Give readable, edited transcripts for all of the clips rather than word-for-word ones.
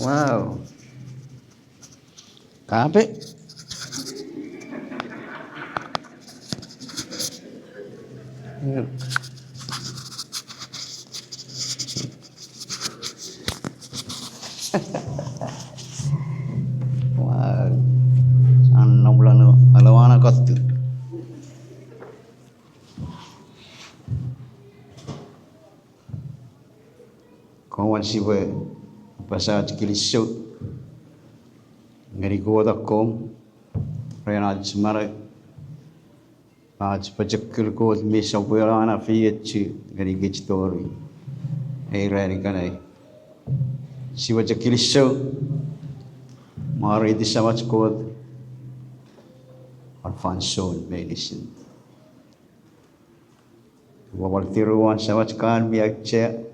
Wow. Kape. Wow. Saan bulan alawana kotu. Kawan siwe pasal kilisut ngari goda kom rena semara pajak kod misal berana fiat ngari gitori reni kanai siwa kilisut mari di samat kod arfanson medicine wawal tiruan samat kan biak cek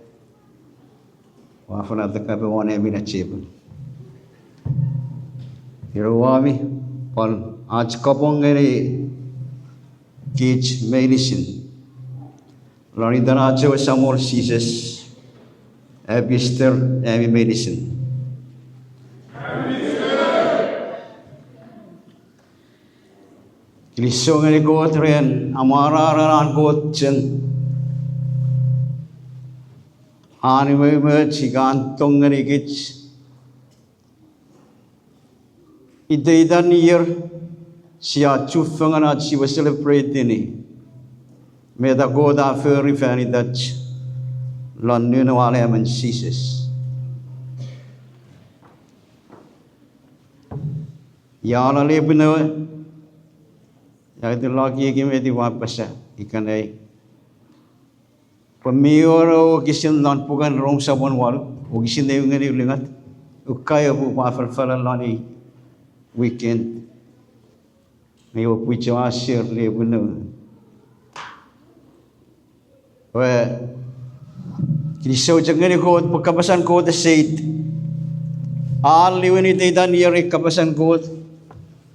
wafana takabe wane mina cebun Hiruami pon आज कपोंगेरे किच medicine lani dana jo samor sises ebister emi medicine kilisongere got ren amara ran got chen ani me chigan tongere kich Idan year siya chufangana she was celebrating me da goda feri fani Dutch London wale man ceases yana lebno ya de lagi ki me di wapasa ikanai pemioro kisin lan pugan rong sabon wal o kisin de ngani lingat ukaya bu wafal falan lani weekend ngayo pucho asir le bunu wa kiso jangani ko pagkabasan ko the said all liwini te dan yeri kabasan ko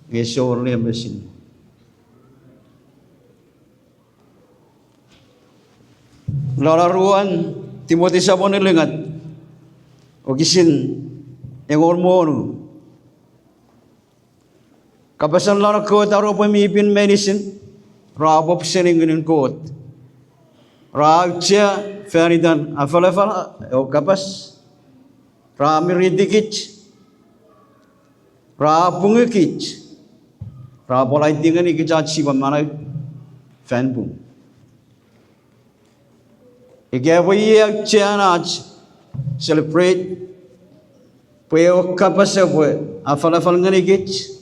ngeso le mesin lararuan Timothy sabon lengat o kisin engormono kapasan lara kot aro pamipin medicine rabop seningin kot rautsia feridan afalafala o kapas ramiridikich rapungikich rapolai tingan ikijachi pamana fanbum igawi chianach celebrate peo kapas afalafal nganigich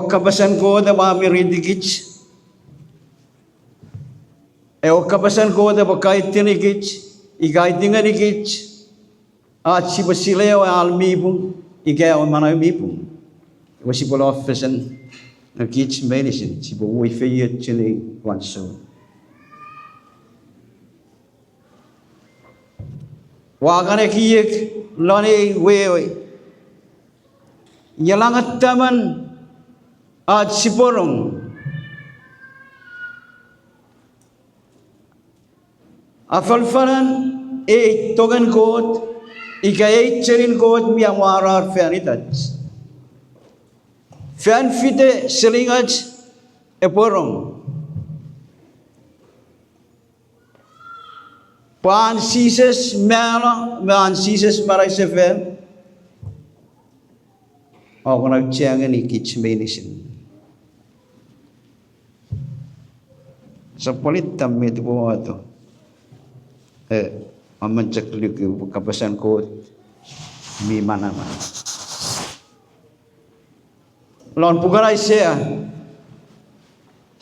kabasan ko da mami ridikich kabasan ko da bakay tinikich igay tinganikich at si basileo almibung igay manamibung wasi pala offisan na kich medicine si bo wi feyet chini wanso wagane kiyek lani wewe yalangat taman at siporong afalfalan togan kot ikay cherin kot miamarar fanitats fan fite selingaj eporong pan sises mala man sises maray seven ako nagtiyangan ni kich medicine sa palit tamit po ato amancak liuk kapasan ko mi manaman lon pugaray siya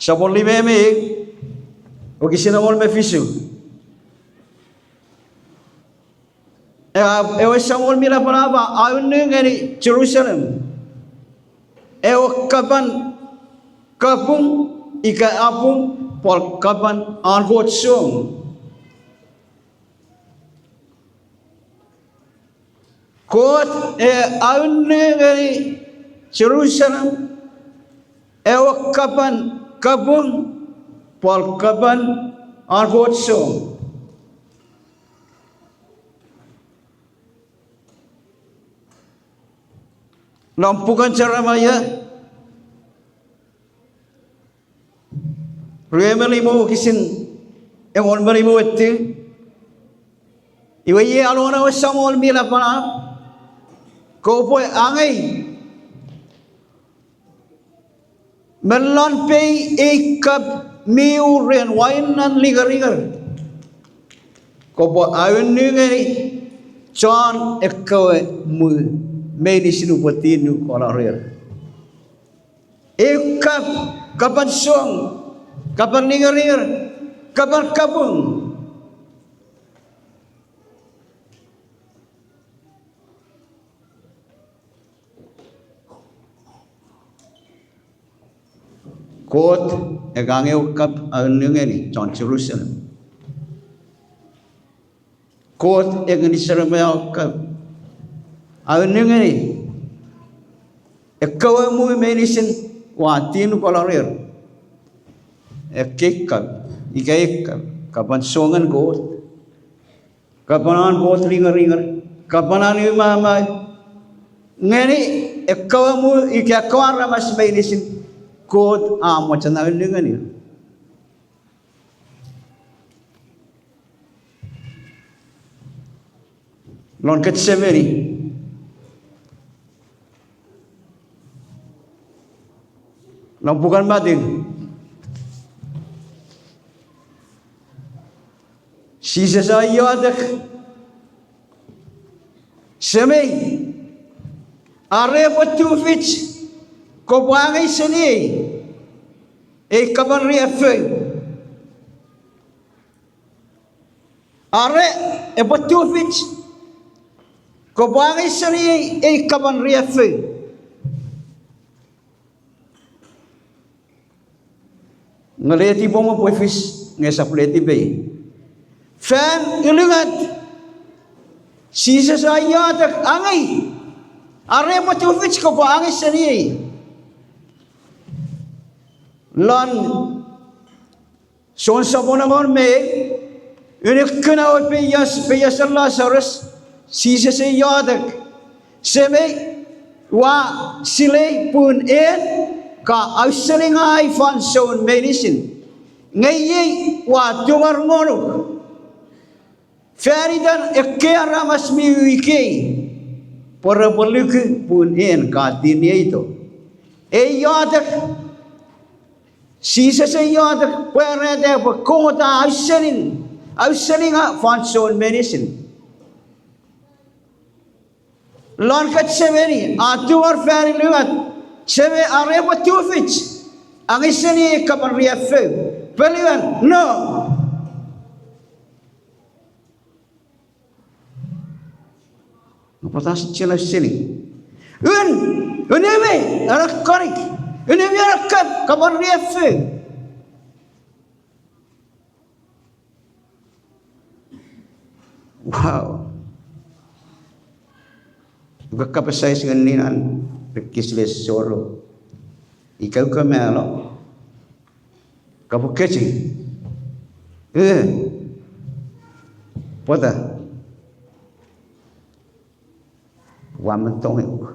sa polimeme o kisinamol me fisu ewa samol mila panaba ayun ngani Jerusalem ewa kapan kapung ika apung pol kapan angkot sung kot ayun ngani Jerusalem ewa kapan kapung pol kapan angkot sung Lampukan cara maya. Remeli mo kisin. Ewan beri mo eti. Iwaye alona wasamol mila pana. Kau pun angai. Melan pay ikap miuren wainan ligar-ligar. Kau pun ayun ni John ekawe mu meni sinu patinu kolarir. Ikap kapan song, kapan ligar-ligar, kapan kabung. Kot egange ukap ayun John Jerusalem. Kot egani seremaya ukap ayun ekawe mu menisin watinu kolarir. Ekikap ikap kapan songan kot kapanan kot ringar-ringar kapanan imamai ngeni ekawe mu ikakawar mas menisin kot macam ayun ni. Lon Getsemani lampukan batin sisa saya ada semai are batu fitch kau bangai seni kapan riafe are batu fitch kau bangai seni kapan riafe ngeleti bomo poifis ngesapuleti be fan ilungat sisa saya tak angai are motivit ko pa angai sani lan son sabona gon me unik kana o peyas Allah saras sisa saya tak seme wa sile pun ka auselingai fan son medicine ngayi wa tungar ngono feridan ekera mas miwike para peluk pun ka tinia itu yadak sisa yadak perada kota auselinga fan son medicine lan kat seveni atuar feri luat Sebe areba tufich ang isani kapan riafe peliwan no patas cila sini uneme anak korik uneme anak kapan riafe wow buka kapasai senganinan Kisles soro ikaw kamelo kapukeci pota wamentong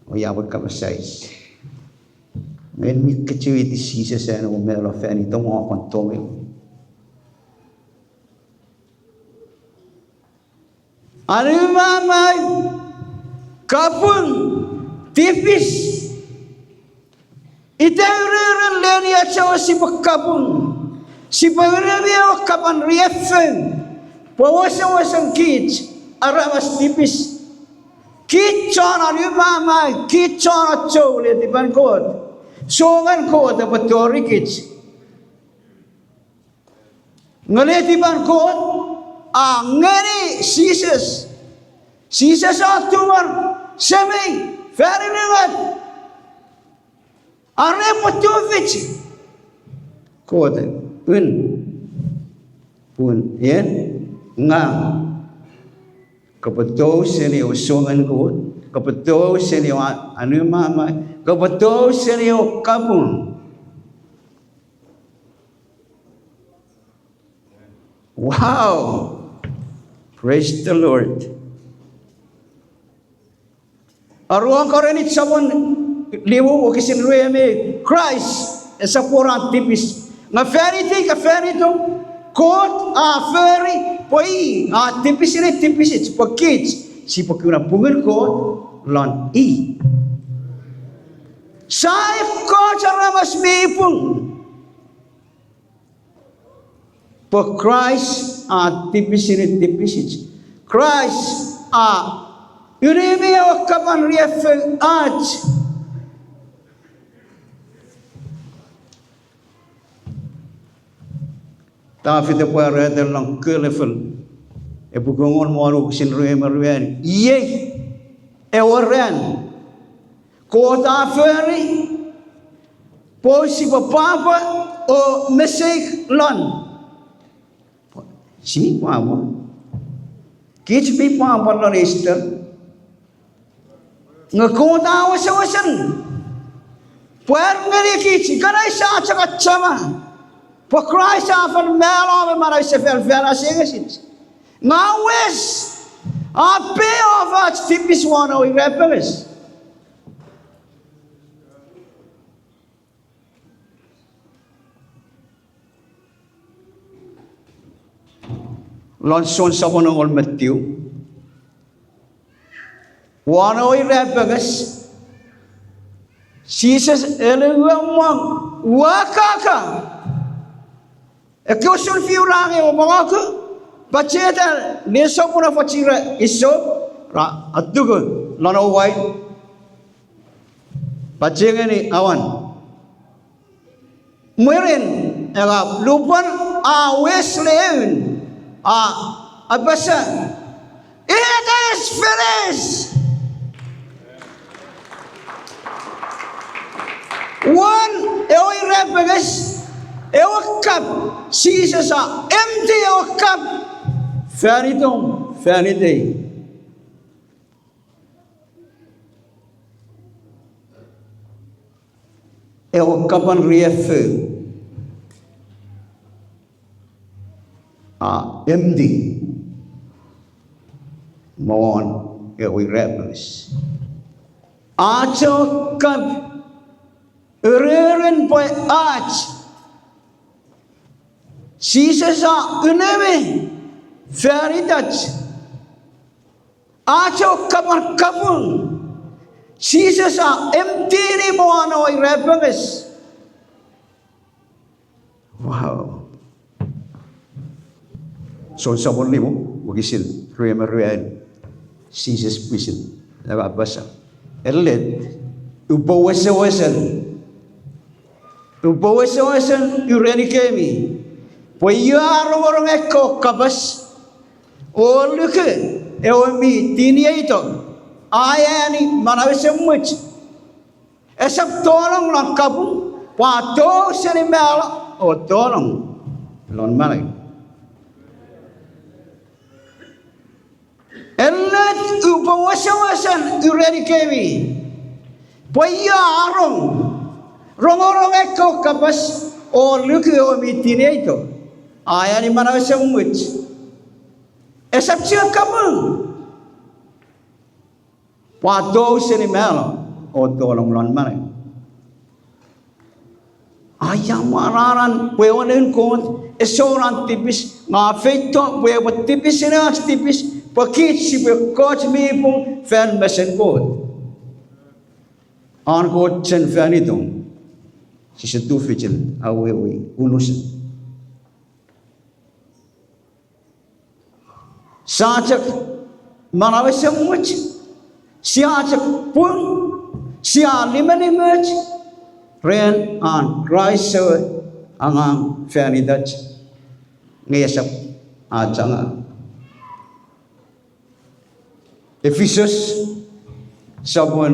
o ya kapasai men mi kecui di sisa sana o melo fani tomo kontong Anu mamai kapun tipis itairan leni acawa si kapun si pawirabia kapan riafen pawasan kich aramas tipis kichana anu mamai kichana cow le tiban kot songan kot dapat tori kich ngale tiban kot ngani sisa tumar semi very good are motivate kode pun nga kapato seni usongan ko kapato seni anu mama kapato seni kapun wow Praise the Lord. Aruang korenit sabon liwo o kisin rueme Christ esa porang tipis. Nga ferry ka ferry to court a ferry poi a tipis it po kids si po kuna pungul ko lon i. Saif ko cara mas mipung. Po Christ a tipis it. Christ a ureme o kapan riefel ach. Tapi tu pun ada lang kelefel. Bukangon malu kisin ruem. Ye, orang. Kota ferry, posi papa o mesek lon. Si papa, kich pi papa lon Easter. Ngkota wasan. Puer ngeri kich, kanai sa cakat cama. Po Christ afan melo mana sefer vera segesit. Ngawes, ape of tipis wana we repeles. Lonson sa ko ng Matthew. Wano ay repagas. Jesus elewang wakaka. Ekusun fiurangi o mga ko. Baceta neso po na fatira iso. Atugo. Lano white. Bacega ni awan. Murin. Lupan awes leun. Abasa, it is finished. One, eoi repagas, eoi cup, Jesus empty eoi cup. Vanity. Eoi cupan refu. MD Mohon we rebels Acho kap Reren boy arch Jesus uneme very Dutch Acho kapan kapun Jesus MD ni mohon we rebels. Wow. So sabon limo, wagisil, ruyan, Jesus pisil, nababasa. Elet, ubawasan, urani kami. Payaro orang eko kabas, oluke, ewami tinia ito, ayani manawisa much. Esap tolong lang kabung, pato senimela, o tolong, lon malay. Elat upawasan urani kami. Paya rong eko kapas o luki o mitine ito. Ayani mana semut. Esap siya kamu. Pato sini melo o tolong lon mana. Ayam mararan peonen kon esoran tipis ngafeito peot tipis ina tipis. Pakit si coach me pun fan mesin code. An code chen fan itu. Si setu ficil awe unusan. Sacak manawe semuch. Siacak pun sia lima ren an Christ angang fan idat. Ngayasap ajanga. Ephesus sabon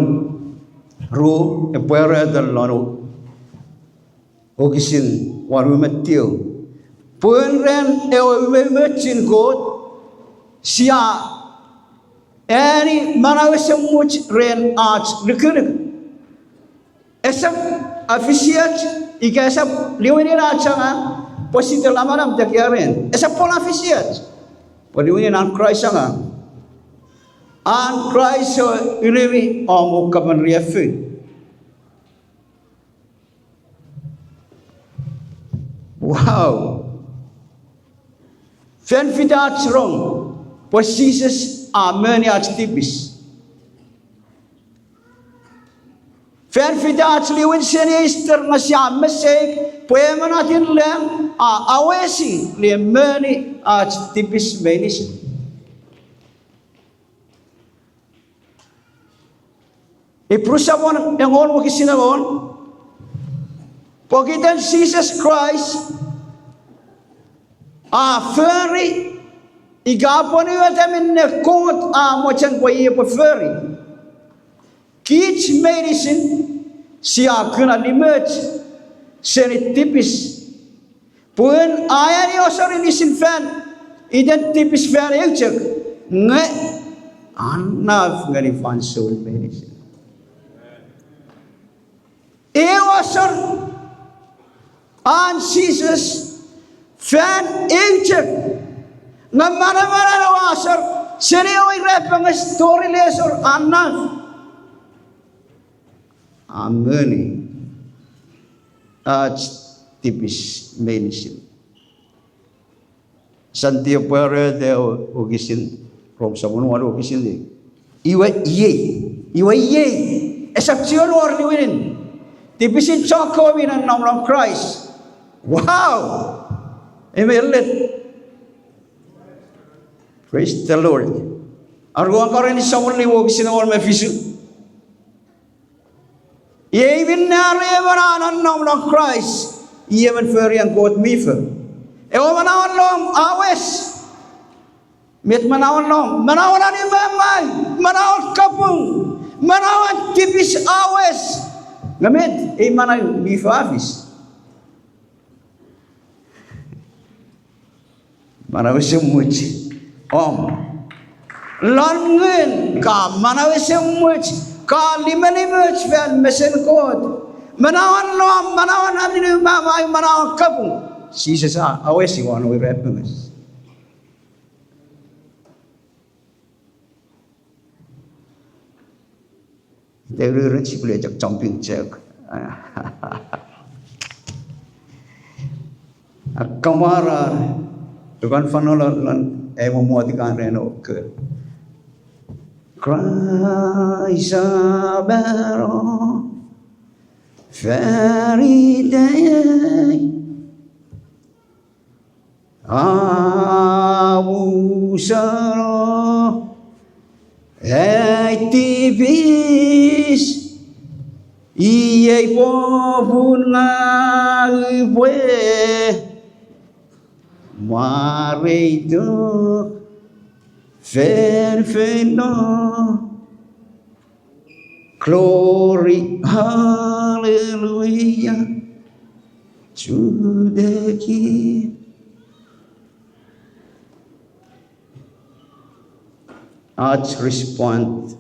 ru empera del lano ogisin waru Matthew punren mechin god sia ani manawesmuch ren arch likunik esap afisiat ikasap liwini rachanga posito lamaram takiaren esap pon afisiat Paliwin ang Christ nga. Ang Christ ilimi amo kapan riafu. Wow. Fen fidat wrong. Pas Jesus ameni activis. Fen fidat liwin sinister na siya mesek. Poema natin lang awesi liemeni activis menis. Iprusawan yang on mo kisinawon. Pagitan Jesus Christ feri igapon iwa tamin ne kot mo chan po iye po feri kich medicine siya kena limet seni tipis pun ayan yo sorry ni sin fan idan tipis fan yelchek nge anaf ngani fan soul medicine ewa sor an Jesus fan inchek na mana-mana na wasar serio'y repang story lesor anak ameni at tipis medicine santia pare de ogisin from someone who ogisin de iwa ye exception or winin tipisin choko winan nom Christ. Wow. Amen. Praise the Lord. Argo ka rin sa muli wag sinawal may fisu. Even na revaran nom ng Christ. Even for yang kot mifa. Ewa manawan long awes. Met manawan long. Manawan ani mamay. Manawan kapung. Manawan tipis awes. Ngamit manay mifa afis. Manawi semuj langin ka manawi semuj ka lima fan mesen kot manawan lom manawan abdi mama manawan kapung sisa sa awesi wan we repengas deru ci boleh jak jumping jack akamara Tukan fanolan memuatkan reno ke Christ abero very day abusaro activis iye popun ngaiwe Mareito feno glory hallelujah to the King. Arch respond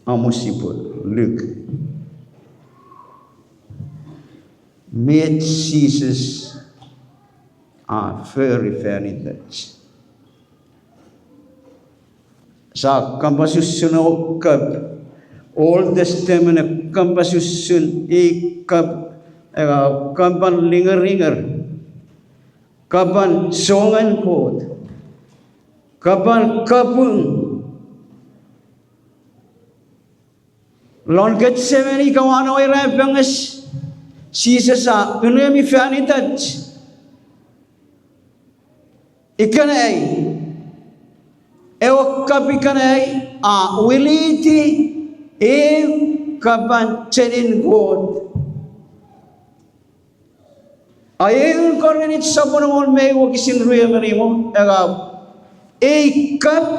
Amosibol Luke meet Jesus very touch. Sa kampasusun okap Old Testament kampasusun ikap kampan linger kapan songan kot kapan kapung lon Getsemani kawan oi repenges Jesus unemi fanitat ikanai kapikanai wiliti kapan chenin god ayun kornit sabon may wakisin ruya marimo kap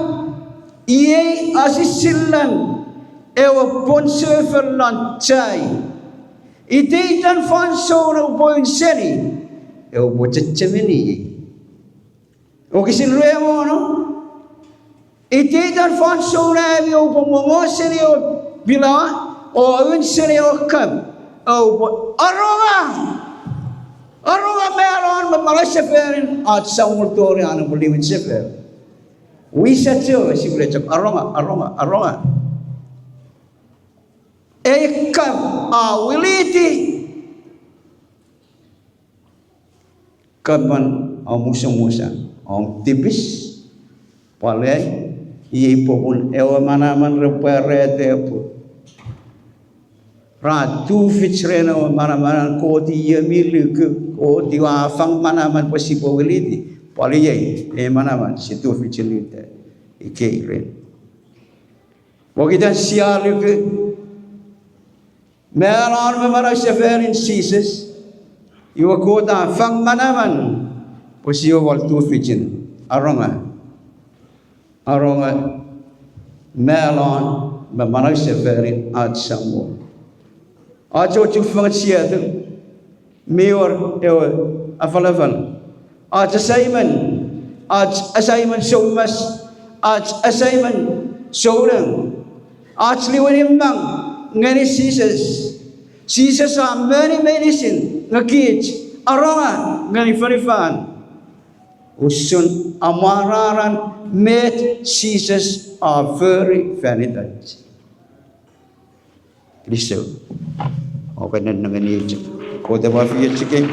asisilan ponsefer lancai Iti dan fanso na upoin seni. Upo cecemeni. O kisin ruya mo no? Iti dan fanso na upo mo seni o bila o awin seni o kam. Upo aronga. Arunga meron mga seferin at sa multori anong buliwin sefer. Wisa tiyo, siguro tiyo, arunga. Ekam, wiliti. Kapan, musa, tipis. Palay, ipo pun, ewa manaman reparete po. Ratu fitrena manaman koti yamilu koti wafang manaman posipo wiliti. Palay, manaman, situ fitrina, ikeirin. Wakitan sialu ke, meron memara seferin Jesus, iwa kota fang manaman, posio wal tu fitin, aronga, melon memara seferin at samu. Ajo tu fang siatu, mior ewa afalafal, at assignment somas, at assignment solang, at liwanim bang. Ngani Jesus are many medicine ngakich aronga ngani farifan usun amararan met Jesus are very vanidad Kristo open na ngani ko da ba fiye chicken